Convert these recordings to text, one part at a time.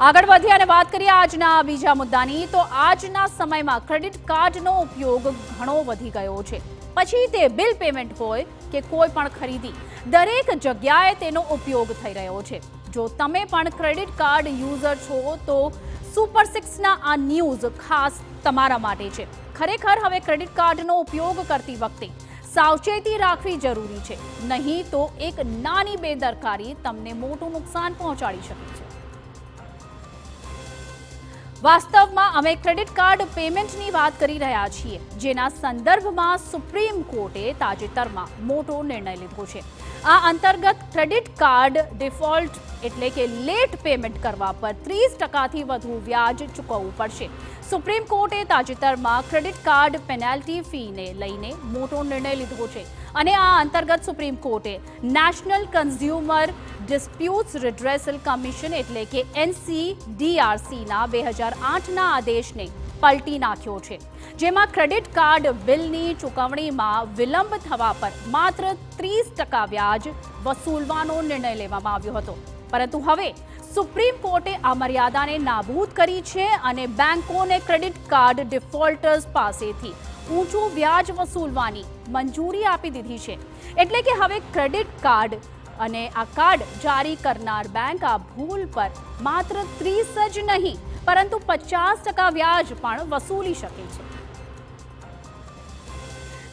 આગળ વધી અને વાત કરીએ આજના બીજા મુદ્દાની તો આજના સમયમાં ક્રેડિટ કાર્ડનો ઉપયોગ ઘણો વધી ગયો છે। પછી તે બિલ પેમેન્ટ હોય કે કોઈ પણ ખરીદી, દરેક જગ્યાએ તેનો ઉપયોગ થઈ રહ્યો છે। જો તમે પણ ક્રેડિટ કાર્ડ યુઝર છો તો સુપર 6ના આ ન્યૂઝ ખાસ તમારા માટે છે। ખરેખર હવે ક્રેડિટ કાર્ડનો ઉપયોગ કરતી વખતે સાવચેતી રાખવી જરૂરી છે, નહીં તો એક નાની બેદરકારી તમને મોટું નુકસાન પહોંચાડી શકે છે। વાસ્તવમાં અમે ક્રેડિટ કાર્ડ પેમેન્ટની વાત કરી રહ્યા છીએ, જેના સંદર્ભમાં સુપ્રીમ કોર્ટે તાજેતરમાં મોટો નિર્ણય લીધો છે। આ અંતર્ગત ક્રેડિટ કાર્ડ ડિફોલ્ટ એટલે કે લેટ પેમેન્ટ કરવા પર 30%થી વધુ વ્યાજ ચૂકવવું પડશે। સુપ્રીમ કોર્ટે તાજેતરમાં ક્રેડિટ કાર્ડ પેનલ્ટી ફીને લઈને મોટો નિર્ણય લીધો છે અને આ અંતર્ગત સુપ્રીમ કોર્ટે national consumer disputes redressal commission એટલે કે NCDRCના 2008ના આદેશને પલટી નાખ્યો છે, જેમાં ક્રેડિટ કાર્ડ બિલની ચૂકવણીમાં વિલંબ થવા પર માત્ર 30% વ્યાજ વસૂલવાનો નિર્ણય લેવામાં આવ્યો હતો। પરંતુ હવે સુપ્રીમ કોર્ટે આ મર્યાદાને નાબૂદ કરી છે અને બેંકોને ક્રેડિટ કાર્ડ ડિફોલ્ટર્સ પાસેથી ઊંચું વ્યાજ વસૂલવાની મંજૂરી આપી દીધી છે। એટલે કે હવે ક્રેડિટ કાર્ડ અને આ કાર્ડ જારી કરનાર બેંક આ ભૂલ પર માત્ર 30 જ નહીં પરંતુ 50% વ્યાજ પણ વસૂલી શકે છે।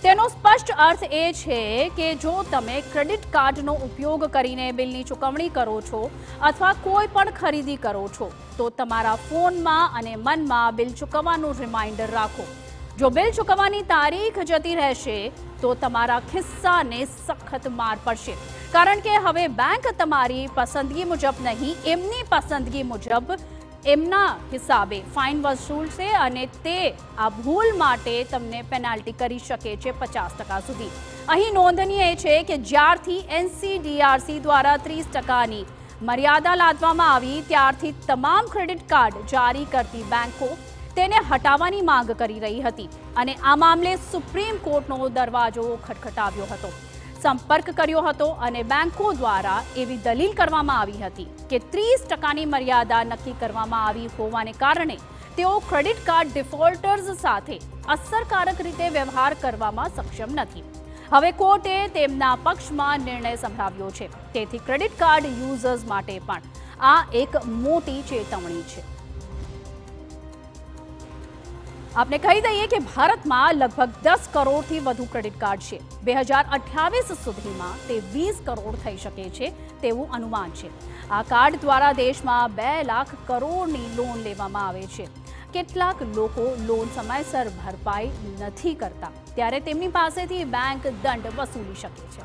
તેનો સ્પષ્ટ અર્થ એ છે કે જો તમે ક્રેડિટ કાર્ડનો ઉપયોગ કરીને બિલની ચૂકવણી કરો છો અથવા કોઈ પણ ખરીદી કરો છો તો તમારા ફોનમાં અને મનમાં બિલ ચૂકવવાનું રિમાઇન્ડર રાખો। જો બિલ ચૂકવવાની તારીખ જતી રહેશે તો તમારા ખિસ્સાને સખત માર પડશે, કારણ કે હવે બેંક તમારી પસંદગી મુજબ નહીં, એમની પસંદગી મુજબ એમના હિસાબે ફાઇન વસૂલશે અને તે આ ભૂલ માટે તમને પેનલ્ટી કરી શકે છે 50% સુધી। અહીં નોંધનીય છે કે જ્યારથી NCDRC દ્વારા 30%ની મર્યાદા લાદવામાં આવી ત્યારથી તમામ ક્રેડિટ કાર્ડ જારી કરતી બેંકો તેને હટાવવાની માંગ કરી રહી હતી અને આ મામલે સુપ્રીમ કોર્ટનો દરવાજો ખટખટાવ્યો હતો, સંપર્ક કર્યો હતો અને બેંકો દ્વારા એવી દલીલ કરવામાં આવી હતી કે 30%ની મર્યાદા નક્કી કરવામાં આવી હોવાને કારણે તેઓ ક્રેડિટ કાર્ડ ડિફોલ્ટર્સ સાથે અસરકારક રીતે વ્યવહાર કરવામાં સક્ષમ નથી। હવે કોર્ટે તેમના પક્ષમાં નિર્ણય સંભળાવ્યો છે, તેથી ક્રેડિટ કાર્ડ યુઝર્સ માટે પણ આ એક મોટી ચેતવણી છે। આપને કહી દઈએ કે ભારતમાં લગભગ 10 કરોડથી વધુ ક્રેડિટ કાર્ડ છે। 2028 સુધીમાં તે 20 કરોડ થઈ શકે છે તેવું અનુમાન છે। આ કાર્ડ દ્વારા દેશમાં 2 લાખ કરોડની લોન લેવામાં આવે છે। કેટલાક લોકો લોન સમયસર ભરપાઈ નથી કરતા ત્યારે તેમની પાસેથી બેંક દંડ વસૂલી શકે છે।